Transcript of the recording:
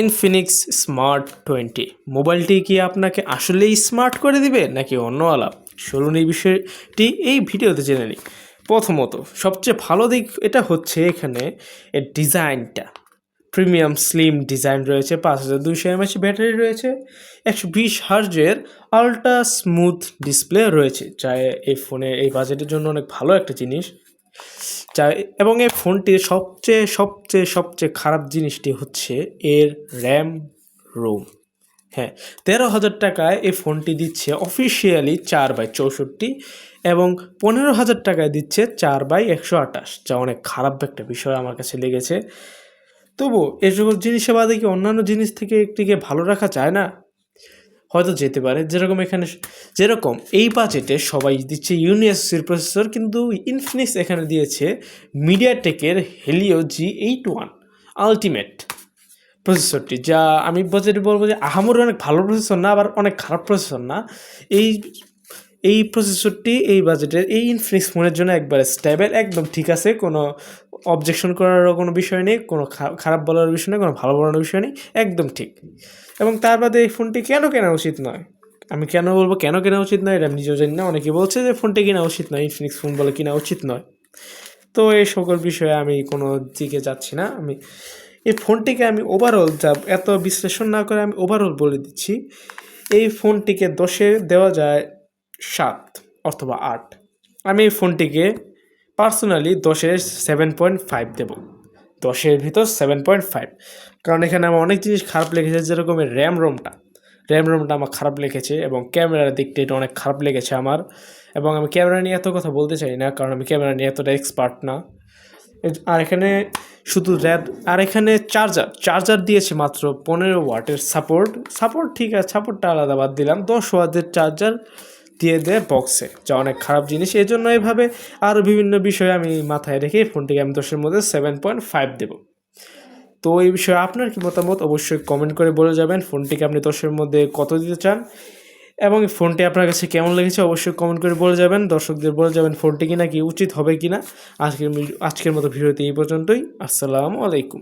Infinix smart 20 মোবাইলটি কি আপনাকে আসলেই স্মার্ট করে দিবে নাকি অন্য আলাপ? চলুন এই বিষয়টি এই ভিডিওতে জেনে নিই। প্রথমত সবচেয়ে ভালো দিক এটা হচ্ছে এখানে এর ডিজাইনটা প্রিমিয়াম স্লিম ডিজাইন রয়েছে, 5200 mAh ব্যাটারি রয়েছে, 120 হার্জের আল্ট্রা স্মুথ ডিসপ্লে রয়েছে, যা এই ফোনের এই বাজেটের জন্য অনেক ভালো একটা জিনিস। এবং এই ফোনটির সবচেয়ে খারাপ জিনিসটি হচ্ছে এর র্যাম রোম। হ্যাঁ, 13,000 টাকায় এই ফোনটি দিচ্ছে অফিসিয়ালি 4/64 এবং 15,000 টাকায় দিচ্ছে 4/128, যা অনেক খারাপ একটা বিষয় আমার কাছে লেগেছে। তবু এই সকল জিনিসের বাদে কি অন্যান্য জিনিস থেকে একটিকে ভালো রাখা যায় না? হয়তো যেতে পারে। যেরকম এই বাজেটে সবাই দিচ্ছে ইউনিএসসির প্রসেসর, কিন্তু ইনফিনিক্স এখানে দিয়েছে মিডিয়াটেকের হেলিও G81 আলটিমেট প্রসেসরটি, যা আমি বাজেটে বলবো যে আহামরি অনেক ভালো প্রসেসর না, আবার অনেক খারাপ প্রসেসর না। এই প্রসেসরটি এই বাজেটের এই ইনফিনিক্স ফোনের জন্য একবারে স্টেবল, একদম ঠিক আছে। কোনো অবজেকশন করারও কোনো বিষয় নেই, কোনো খারাপ বলার বিষয় নেই, কোনো ভালো বলার বিষয় নেই, একদম ঠিক। এবং তার বাদে এই ফোনটি কেন কেনা উচিত নয়, আমি কেন বলবো কেন কেনা উচিত নয় এটা আমি নিজেও জানি না। অনেকে বলছে যে ফোনটি কেনা উচিত নয়, ইনফিনিক্স ফোন বলে কেনা উচিত নয়। তো এই সকল বিষয়ে আমি কোনো দিকে যাচ্ছি না। এই ফোনটিকে আমি ওভারঅল এত বিশ্লেষণ না করে আমি ওভারঅল বলে দিচ্ছি। এই ফোনটিকে 10-এ দেওয়া যায় 7 অথবা 8। আমি এই ফোনটিকে পার্সোনালি 10-এ 7.5 দেব। 10-এর ভিতর 7.5, কারণ এখানে আমার অনেক জিনিস খারাপ লেগেছে। যেরকম র্যাম রোমটা আমার খারাপ লেগেছে, এবং ক্যামেরার দিকটা এটা অনেক খারাপ লেগেছে আমার। এবং আমি ক্যামেরা নিয়ে এত কথা বলতে চাই না, কারণ আমি ক্যামেরা নিয়ে এতটা এক্সপার্ট না। আর এখানে শুধু এখানে চার্জার দিয়েছে মাত্র 15 ওয়াটের সাপোর্ট ঠিক আছে, সাপোর্টটা আলাদা বাদ দিলাম। 10 ওয়াটের চার্জার দিয়ে দেয় বক্সে, যা অনেক খারাপ জিনিস। এই জন্য এভাবে আরও বিভিন্ন বিষয় আমি মাথায় রেখে ফোনটিকে আমি 10-এর মধ্যে 7.5 দেবো। তো এই বিষয়ে আপনার কি মতামত অবশ্যই কমেন্ট করে বলে যাবেন। ফোনটিকে আপনি 10-এর মধ্যে কত দিতে চান এবং ফোনটি আপনার কাছে কেমন লেগেছে অবশ্যই কমেন্ট করে বলে যাবেন। দর্শকদের বলে যাবেন ফোনটি কিনা কি উচিত হবে কিনা। আজকের মতো ভিডিওতে এই পর্যন্তই। আসসালামু আলাইকুম।